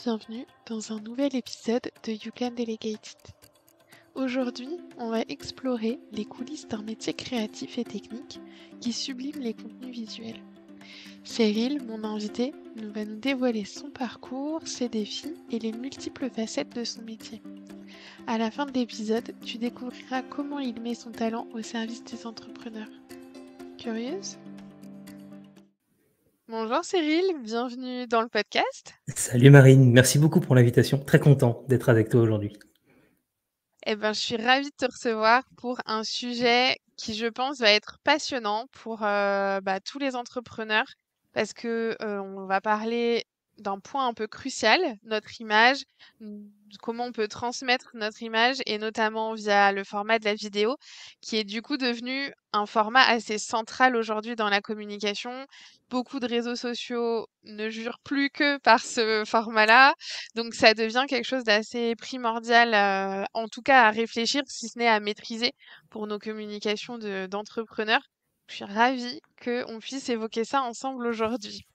bienvenue dans un nouvel épisode de You Can Delegate It. Aujourd'hui, on va explorer les coulisses d'un métier créatif et technique qui sublime les contenus visuels. Cyril, mon invité, va nous dévoiler son parcours, ses défis et les multiples facettes de son métier. À la fin de l'épisode, tu découvriras comment il met son talent au service des entrepreneurs. Curieuse ? Bonjour Cyril, bienvenue dans le podcast. Salut Marine, merci beaucoup pour l'invitation. Très content d'être avec toi aujourd'hui. Je suis ravie de te recevoir pour un sujet qui, je pense, va être passionnant pour tous les entrepreneurs parce que on va parler d'un point un peu crucial, notre image, comment on peut transmettre notre image et notamment via le format de la vidéo, qui est du coup devenu un format assez central aujourd'hui dans la communication. Beaucoup de réseaux sociaux ne jurent plus que par ce format-là. Donc ça devient quelque chose d'assez primordial, en tout cas à réfléchir, si ce n'est à maîtriser pour nos communications d'entrepreneurs. Je suis ravie qu'on puisse évoquer ça ensemble aujourd'hui.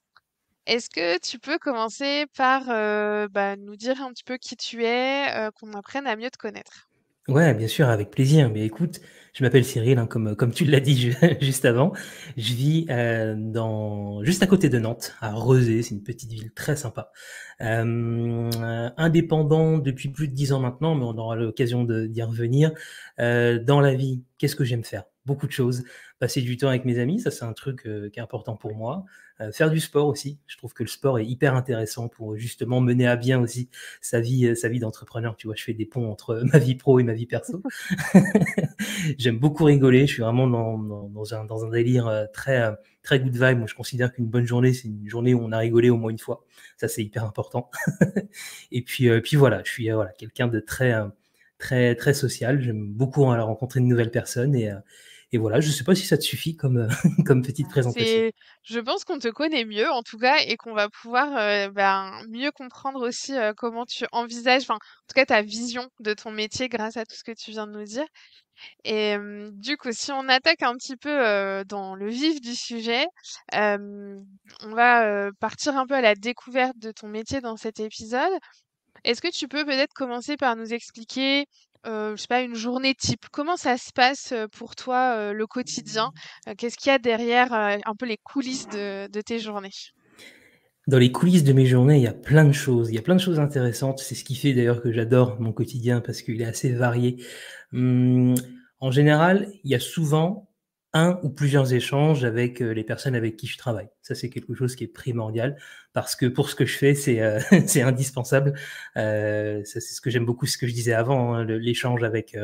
Est-ce que tu peux commencer par nous dire un petit peu qui tu es, qu'on apprenne à mieux te connaître? Ouais, bien sûr, avec plaisir. Mais écoute, je m'appelle Cyril, hein, comme tu l'as dit juste avant. Je vis juste à côté de Nantes, à Rezé. C'est une petite ville très sympa. Indépendant depuis plus de 10 ans maintenant, mais on aura l'occasion d'y revenir. Dans la vie, qu'est-ce que j'aime faire? Beaucoup de choses. Passer du temps avec mes amis, ça c'est un truc qui est important pour moi. Faire du sport aussi. Je trouve que le sport est hyper intéressant pour justement mener à bien aussi sa vie d'entrepreneur. Tu vois, je fais des ponts entre ma vie pro et ma vie perso. J'aime beaucoup rigoler. Je suis vraiment dans un délire très good vibe. Moi, je considère qu'une bonne journée, c'est une journée où on a rigolé au moins une fois. Ça, c'est hyper important. Et puis voilà, je suis voilà, quelqu'un de très social. J'aime beaucoup rencontrer de nouvelles personnes et voilà. Je sais pas si ça te suffit comme comme petite présentation. Je pense qu'on te connaît mieux en tout cas et qu'on va pouvoir mieux comprendre aussi comment tu envisages, enfin en tout cas ta vision de ton métier grâce à tout ce que tu viens de nous dire. Et du coup, si on attaque un petit peu dans le vif du sujet, on va partir un peu à la découverte de ton métier dans cet épisode. Est-ce que tu peux peut-être commencer par nous expliquer, je sais pas, une journée type? Comment ça se passe, pour toi, le quotidien? Qu'est-ce qu'il y a derrière, un peu les coulisses de tes journées? Dans les coulisses de mes journées, il y a plein de choses. Il y a plein de choses intéressantes. C'est ce qui fait d'ailleurs que j'adore mon quotidien parce qu'il est assez varié. Mmh, En général, il y a souvent un ou plusieurs échanges avec, les personnes avec qui je travaille. Ça, c'est quelque chose qui est primordial parce que pour ce que je fais, c'est, c'est indispensable. Ça, c'est ce que j'aime beaucoup, ce que je disais avant, hein, l'échange avec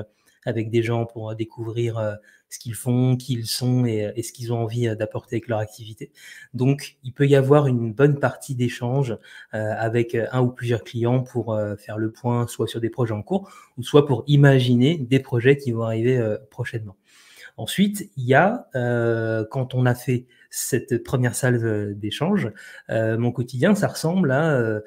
des gens pour, découvrir, ce qu'ils font, qui ils sont et ce qu'ils ont envie, d'apporter avec leur activité. Donc il peut y avoir une bonne partie d'échange, avec, un ou plusieurs clients pour, faire le point, soit sur des projets en cours ou soit pour imaginer des projets qui vont arriver, prochainement. Ensuite, il y a, quand on a fait cette première salve, d'échange, mon quotidien, ça ressemble à,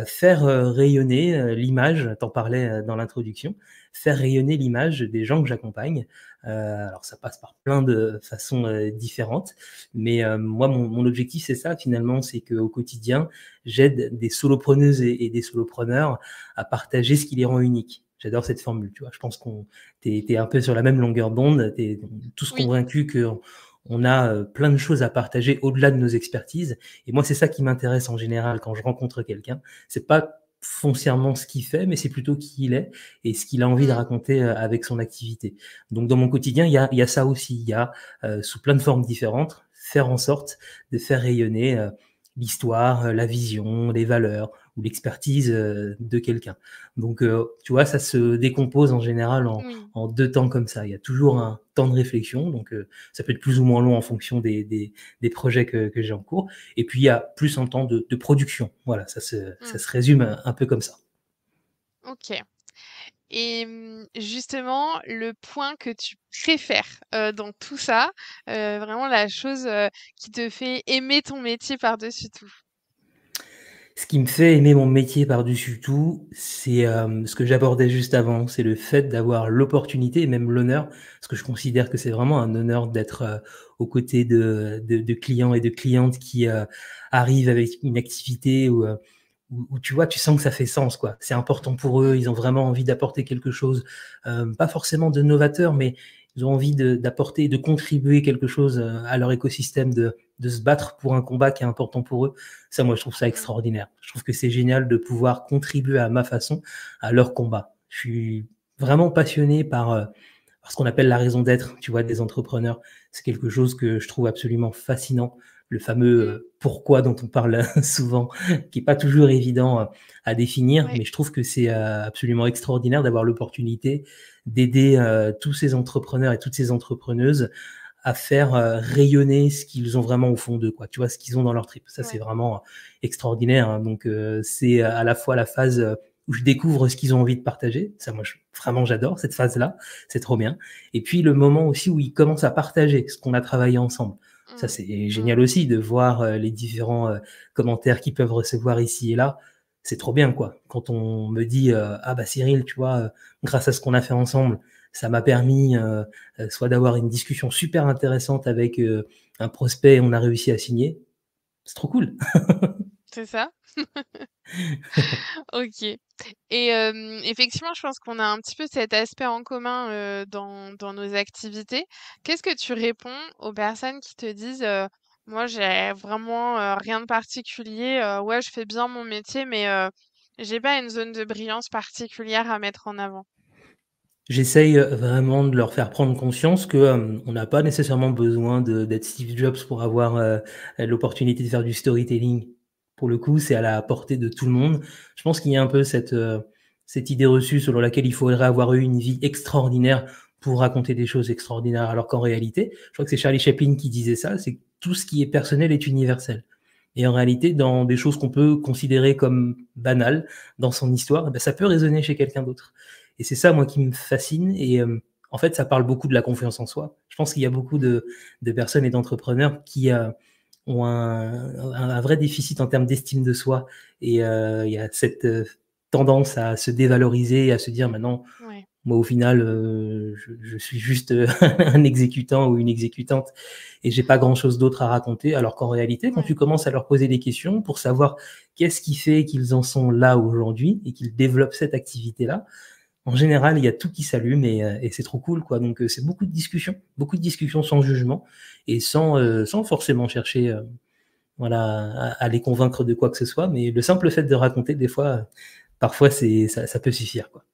faire, rayonner, l'image, tu en parlais, dans l'introduction, faire rayonner l'image des gens que j'accompagne. Alors ça passe par plein de façons, différentes, mais, moi mon objectif c'est ça finalement, c'est qu'au quotidien, j'aide des solopreneuses et des solopreneurs à partager ce qui les rend uniques. J'adore cette formule, tu vois? Je pense qu'on tu es un peu sur la même longueur d'onde, tu es tous Oui. convaincus qu'on a, plein de choses à partager au-delà de nos expertises et moi, c'est ça qui m'intéresse en général quand je rencontre quelqu'un. C'est pas foncièrement ce qu'il fait, mais c'est plutôt qui il est et ce qu'il a envie de Mmh. raconter, avec son activité. Donc dans mon quotidien, il y a ça aussi. Il y a, sous plein de formes différentes, faire en sorte de faire rayonner, l'histoire, la vision, les valeurs ou l'expertise, de quelqu'un. Donc, tu vois, ça se décompose en général Oui. en 2 temps comme ça. Il y a toujours un temps de réflexion, donc ça peut être plus ou moins long en fonction des projets que j'ai en cours et puis il y a plus un temps de production. Voilà, ça Mmh. se résume un peu comme ça. OK. Et justement, le point que tu préfères, dans tout ça, vraiment la chose, qui te fait aimer ton métier par-dessus tout? Ce qui me fait aimer mon métier par-dessus tout, c'est, ce que j'abordais juste avant, c'est le fait d'avoir l'opportunité et même l'honneur, parce que je considère que c'est vraiment un honneur d'être, aux côtés de clients et de clientes qui, arrivent avec une activité où tu vois, tu sens que ça fait sens, quoi. C'est important pour eux, Mmh. ils ont vraiment envie d'apporter quelque chose, pas forcément de novateur, mais ils ont envie d'apporter, de contribuer quelque chose à leur écosystème, de se battre pour un combat qui est important pour eux. Ça, moi, je trouve ça Mmh. extraordinaire. Je trouve que c'est génial de pouvoir contribuer à ma façon à leur combat. Je suis vraiment passionné par ce qu'on appelle la raison d'être, tu vois, des entrepreneurs. C'est quelque chose que je trouve absolument fascinant. Le fameux Mmh. pourquoi dont on parle souvent, qui est pas toujours évident à définir, Ouais. mais je trouve que c'est absolument extraordinaire d'avoir l'opportunité d'aider tous ces entrepreneurs et toutes ces entrepreneuses à faire rayonner ce qu'ils ont vraiment au fond d'eux, quoi. Tu vois, ce qu'ils ont dans leur tripes. Ça, c'est Ouais. vraiment extraordinaire, hein. Donc, c'est à la fois la phase où je découvre ce qu'ils ont envie de partager. Ça, moi, vraiment, j'adore cette phase-là. C'est trop bien. Et puis, le moment aussi où ils commencent à partager ce qu'on a travaillé ensemble. Ça, Mmh. c'est Mmh. génial aussi de voir les différents commentaires qu'ils peuvent recevoir ici et là. C'est trop bien, quoi. Quand on me dit ah bah Cyril, tu vois, grâce à ce qu'on a fait ensemble, ça m'a permis soit d'avoir une discussion super intéressante avec un prospect et on a réussi à signer. C'est trop cool. C'est ça? OK. Et effectivement, je pense qu'on a un petit peu cet aspect en commun, dans nos activités. Qu'est-ce que tu réponds aux personnes qui te disent, «Moi, j'ai vraiment, rien de particulier, ouais, je fais bien mon métier, mais j'ai pas une zone de brillance particulière à mettre en avant»? J'essaye vraiment de leur faire prendre conscience que on n'a pas nécessairement besoin d'être Steve Jobs pour avoir l'opportunité de faire du storytelling. Pour le coup, c'est à la portée de tout le monde. Je pense qu'il y a un peu cette idée reçue selon laquelle il faudrait avoir eu une vie extraordinaire pour raconter des choses extraordinaires, alors qu'en réalité, je crois que c'est Charlie Chaplin qui disait ça, c'est que tout ce qui est personnel est universel. Et en réalité, dans des choses qu'on peut considérer comme banales dans son histoire, eh ben, ça peut résonner chez quelqu'un d'autre. Et c'est ça, moi, qui me fascine. Et en fait, ça parle beaucoup de la confiance en soi. Je pense qu'il y a beaucoup Mmh. de personnes et d'entrepreneurs qui ont un vrai déficit en termes d'estime de soi. Et il y a cette tendance à se dévaloriser, à se dire maintenant, Ouais. moi, au final, je suis juste un exécutant ou une exécutante et j'ai pas grand-chose d'autre à raconter. Alors qu'en réalité, quand Ouais. tu commences à leur poser des questions pour savoir qu'est-ce qui fait qu'ils en sont là aujourd'hui et qu'ils développent cette activité-là, en général, il y a tout qui s'allume et c'est trop cool, quoi. Donc, c'est beaucoup de discussions sans jugement et Mmh. sans forcément chercher, voilà, à les convaincre de quoi que ce soit. Mais le simple fait de raconter, des fois, parfois, ça peut suffire, quoi.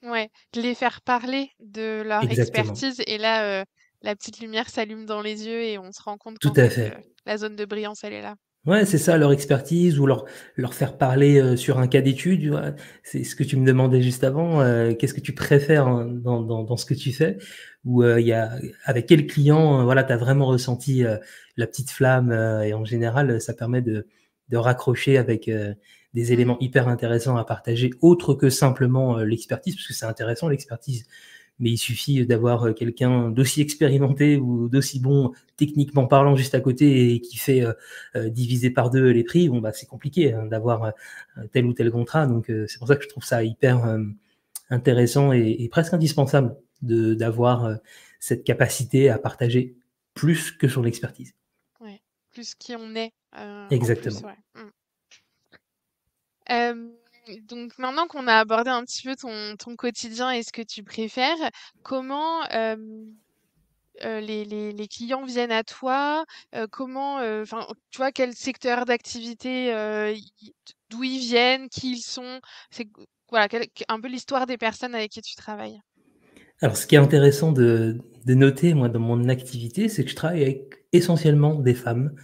Ouais, de les faire parler de leur Exactement. expertise et là, la petite lumière s'allume dans les yeux et on se rend compte Tout qu'en à fait, fait. la zone de brillance, elle est là. Ouais, c'est ça, leur expertise ou leur faire parler, sur un cas d'étude, tu vois? C'est ce que tu me demandais juste avant, Mmh. qu'est-ce que tu préfères, dans ce que tu fais? Ou, il y a avec quel client, voilà, tu as vraiment ressenti, la petite flamme, et en général, ça permet de raccrocher avec, des Mmh. éléments hyper intéressants à partager, autres que simplement, l'expertise, parce que c'est intéressant l'expertise, mais il suffit d'avoir, quelqu'un d'aussi expérimenté ou d'aussi bon techniquement parlant juste à côté et qui fait, diviser par 2 les prix, bon, bah, c'est compliqué, hein, d'avoir, tel ou tel contrat. Donc, c'est pour ça que je trouve ça hyper, intéressant et presque indispensable d'avoir, cette capacité à partager plus que sur l'expertise. Ouais, plus qui on est, en plus, Exactement. ouais. Mmh. Hem, donc maintenant qu'on a abordé un petit peu ton quotidien et ce que tu préfères, comment, les clients viennent à toi? Comment, enfin, tu vois, quel secteur d'activité, ils d'où ils viennent, qui ils sont? C'est voilà, quelle un peu l'histoire des personnes avec qui tu travailles. Alors ce qui est intéressant de noter, moi, dans mon activité, c'est que je travaille avec essentiellement des femmes.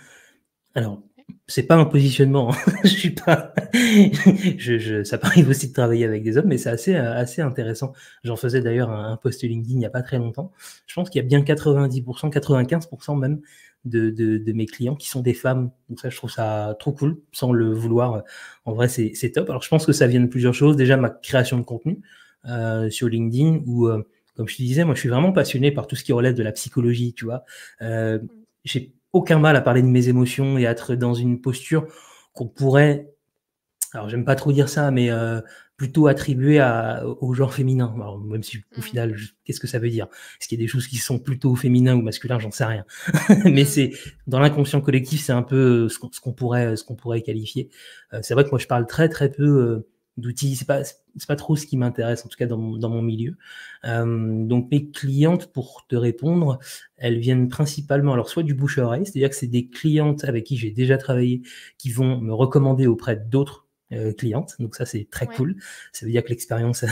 Alors, c'est pas un positionnement, hein. Je suis pas je ça m'arrive aussi de travailler avec des hommes, mais c'est assez intéressant. J'en faisais d'ailleurs un post LinkedIn il y a pas très longtemps. Je pense qu'il y a bien 90 95 même de mes clients qui sont des femmes. Donc ça, je trouve ça trop cool, sans le vouloir, en vrai, c'est top. Alors je pense que ça vient de plusieurs choses. Déjà, ma création de contenu, sur LinkedIn où, comme je te disais, moi, je suis vraiment passionné par tout ce qui relève de la psychologie, tu vois? Heu, Mmh. j'ai aucun mal à parler de mes émotions et à être dans une posture qu'on pourrait alors j'aime pas trop dire ça, mais plutôt attribué au genre féminin. Alors, même si au Mmh. final, qu'est-ce que ça veut dire? Est-ce qu'il y a des choses qui sont plutôt féminins ou masculins? J'en sais rien. Mais Mmh. c'est dans l'inconscient collectif, c'est un peu ce qu'on pourrait qualifier. C'est vrai que moi, je parle très très peu d'outils. C'est pas trop ce qui m'intéresse, en tout cas dans mon milieu. Donc mes clientes, pour te répondre, elles viennent principalement, alors soit du bouche à oreille, c'est-à-dire que c'est des clientes avec qui j'ai déjà travaillé, qui vont me recommander auprès d'autres clientes. Donc ça, c'est très Ouais, cool. Ça veut dire que l'expérience,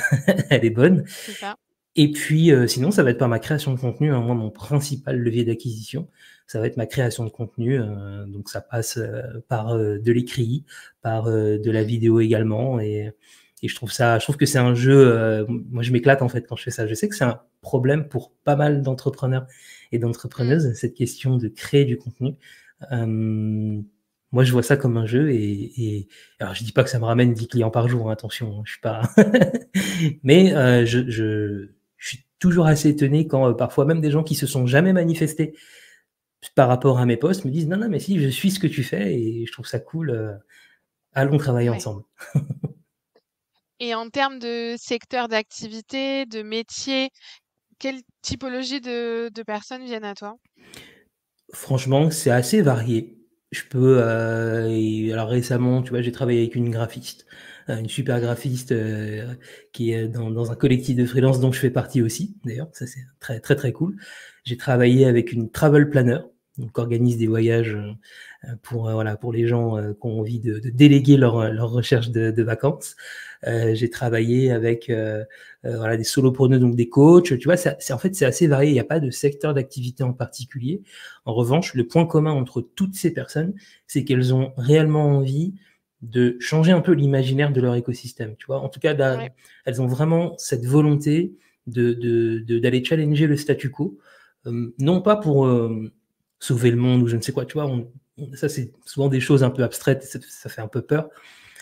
elle est bonne. c'est ça. Et puis, sinon, ça va être par ma création de contenu, hein. Moi, mon principal levier d'acquisition, ça va être ma création de contenu. Donc ça passe par de l'écrit, par de la Mmh. vidéo également. Et je trouve que c'est un jeu. Moi, je m'éclate en fait quand je fais ça. Je sais que c'est un problème pour pas mal d'entrepreneurs et Mmh. d'entrepreneuses, cette question de créer du contenu. Euh, Moi, je vois ça comme un jeu et alors je dis pas que ça me ramène 10 clients par jour, hein, attention, hein, je suis pas. Mais je suis toujours assez étonné quand parfois même des gens qui se sont jamais manifestés par rapport à mes posts me disent non, non, mais si, je suis ce que tu fais et je trouve ça cool. Allons travailler Ouais. ensemble. Et en termes de secteur d'activité, de métier, quelle typologie de personnes viennent à toi? Franchement, c'est assez varié. Je peux, et alors récemment, tu vois, j'ai travaillé avec une graphiste, une super Mmh. graphiste, qui est dans un collectif de freelance dont je fais partie aussi, d'ailleurs, ça c'est très, très, très cool. J'ai travaillé avec une travel planner, donc organise des voyages, pour, voilà, pour les gens, qui ont envie de déléguer leur recherche de vacances. J'ai travaillé avec, voilà, des solopreneurs, donc des coachs, tu vois? C'est en fait, c'est assez varié, il y a pas de secteur d'activité en particulier. En revanche, le point commun entre toutes ces personnes, c'est qu'elles ont réellement envie de changer un peu l'imaginaire de leur écosystème, tu vois? En tout cas, Ouais, elles ont vraiment cette volonté d'aller challenger le statu quo, non pas pour, sauver le monde ou je ne sais quoi, tu vois? Ça, c'est souvent des choses un peu abstraites, ça fait un peu peur.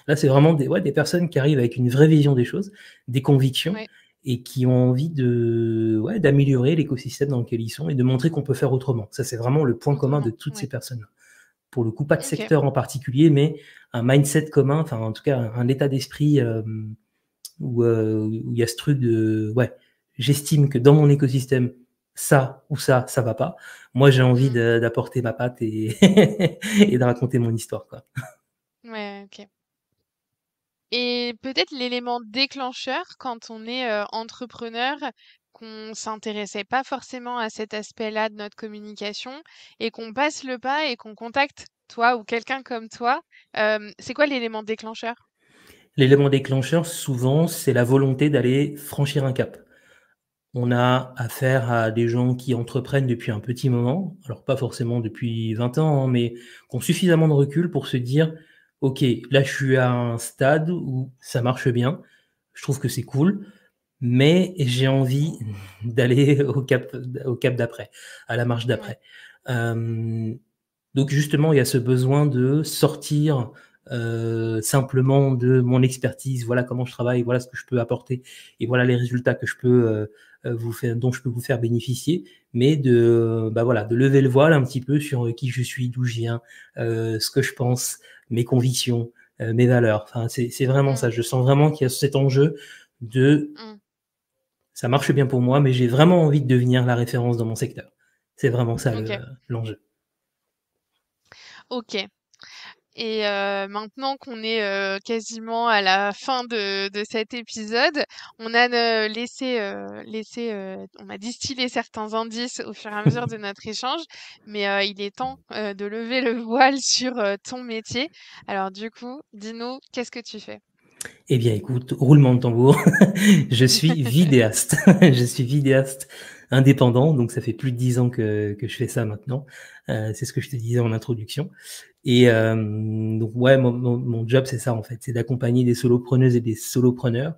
Là, c'est vraiment des, ouais, des personnes qui arrivent avec une vraie vision des choses, des convictions ouais. et qui ont envie de, ouais, d'améliorer l'écosystème dans lequel ils sont et de montrer qu'on peut faire autrement. Ça, c'est vraiment le point commun de Autrement, toutes ces ouais. personnes. Pour le coup, pas de OK. secteur en particulier, mais un mindset commun, enfin, en tout cas, un état d'esprit où il y a ce truc de, ouais, j'estime que dans mon écosystème, ça ou ça va pas. Moi, j'ai envie Mmh. d'apporter ma patte et, et de raconter mon histoire, quoi. Ouais, OK. Et peut-être l'élément déclencheur quand on est, entrepreneur, qu'on s'intéressait pas forcément à cet aspect-là de notre communication et qu'on passe le pas et qu'on contacte toi ou quelqu'un comme toi, c'est quoi l'élément déclencheur? L'élément déclencheur, souvent, c'est la volonté d'aller franchir un cap. On a affaire à des gens qui entreprennent depuis un petit moment, alors pas forcément depuis 20 ans, hein, mais qui ont suffisamment de recul pour se dire: «OK, là, je suis à un stade où ça marche bien, je trouve que c'est cool, mais j'ai envie d'aller au cap d'après, à la marche Ouais. d'après». Hem Donc justement, il y a ce besoin de sortir, simplement de mon expertise. Voilà comment je travaille, voilà ce que je peux apporter et voilà les résultats que je peux, vous faire dont je peux vous faire bénéficier. Mais de, bah, voilà, de lever le voile un petit peu sur, qui je suis, d'où je viens, ce que je pense, mes convictions, mes valeurs. Enfin, c'est vraiment Mmh. ça. Je sens vraiment qu'il y a cet enjeu de: Mmh. «Ça marche bien pour moi, mais j'ai vraiment envie de devenir la référence dans mon secteur». C'est vraiment ça OK. l'enjeu. OK. Et maintenant qu'on est, quasiment à la fin de cet épisode, on a on a distillé certains indices au fur et à mesure de notre échange, mais il est temps, de lever le voile sur, ton métier. Alors du coup, dis-nous, qu'est-ce que tu fais? Eh bien, écoute, roulement de tambour, je suis vidéaste. Je suis vidéaste indépendant, donc ça fait plus de 10 ans que je fais ça maintenant. C'est ce que je te disais en introduction. Et Mmh. donc ouais, mon job, c'est ça en fait, c'est d'accompagner des solopreneuses et des solopreneurs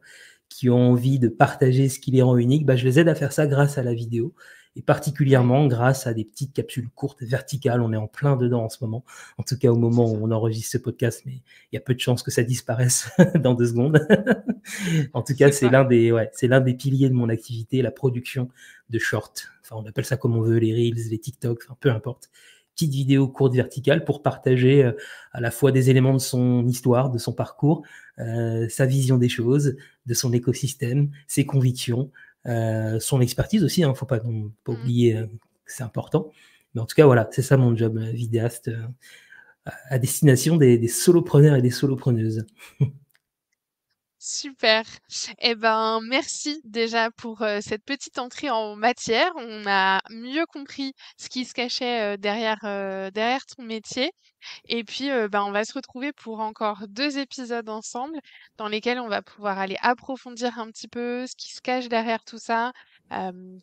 qui ont envie de partager ce qui les rend uniques. Bah, je les aide à faire ça grâce à la vidéo et Ouais, particulièrement grâce à des petites capsules courtes verticales. On est en plein dedans en ce moment, en tout cas au moment c'est ça. où on enregistre ce podcast, mais il y a peu de chances que ça disparaisse dans 2 secondes. En tout cas, C'est ça. c'est l'un des piliers de mon activité, la production de shorts. Enfin, on appelle ça comme on veut, les reels, les TikTok, enfin peu importe. petites vidéos courtes verticales pour partager à la fois des éléments de son histoire, de son parcours, sa vision des choses, de son écosystème, ses convictions, son expertise aussi, hein, faut pas Mmh. oublier que c'est important. Mais en tout cas, voilà, c'est ça mon job, vidéaste, à destination des solopreneurs et des solopreneuses. Super. Eh ben, merci déjà pour cette petite entrée en matière. On a mieux compris ce qui se cachait derrière ton métier. Et puis, ben, on va se retrouver pour encore 2 épisodes ensemble, dans lesquels on va pouvoir aller approfondir un petit peu ce qui se cache derrière tout ça,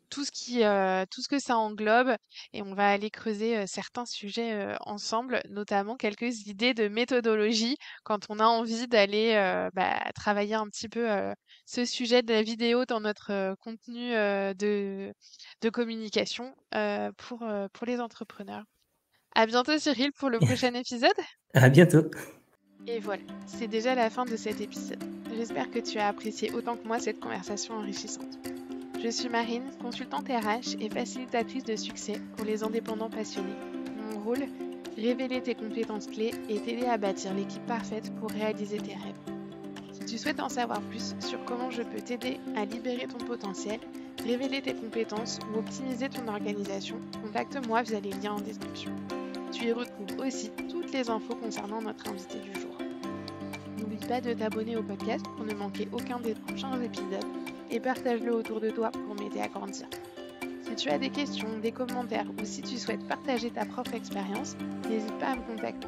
tout ce que ça englobe et on va aller creuser, certains sujets, ensemble, notamment quelques idées de méthodologie quand on a envie d'aller, bah, travailler un petit peu, ce sujet de la vidéo dans notre, contenu, de communication, pour les entrepreneurs. À bientôt Cyril pour le prochain épisode. À bientôt. Et voilà, c'est déjà la fin de cet épisode. J'espère que tu as apprécié autant que moi cette conversation enrichissante. Je suis Marine, consultante RH et facilitatrice de succès pour les indépendants passionnés. Mon rôle, révéler tes compétences clés et t'aider à bâtir l'équipe parfaite pour réaliser tes rêves. Si tu souhaites en savoir plus sur comment je peux t'aider à libérer ton potentiel, révéler tes compétences ou optimiser ton organisation, contacte-moi via les liens en description. Tu y retrouves aussi toutes les infos concernant notre invité du jour. N'oublie pas de t'abonner au podcast pour ne manquer aucun des prochains épisodes et partage-le autour de toi pour m'aider à grandir. Si tu as des questions, des commentaires ou si tu souhaites partager ta propre expérience, n'hésite pas à me contacter.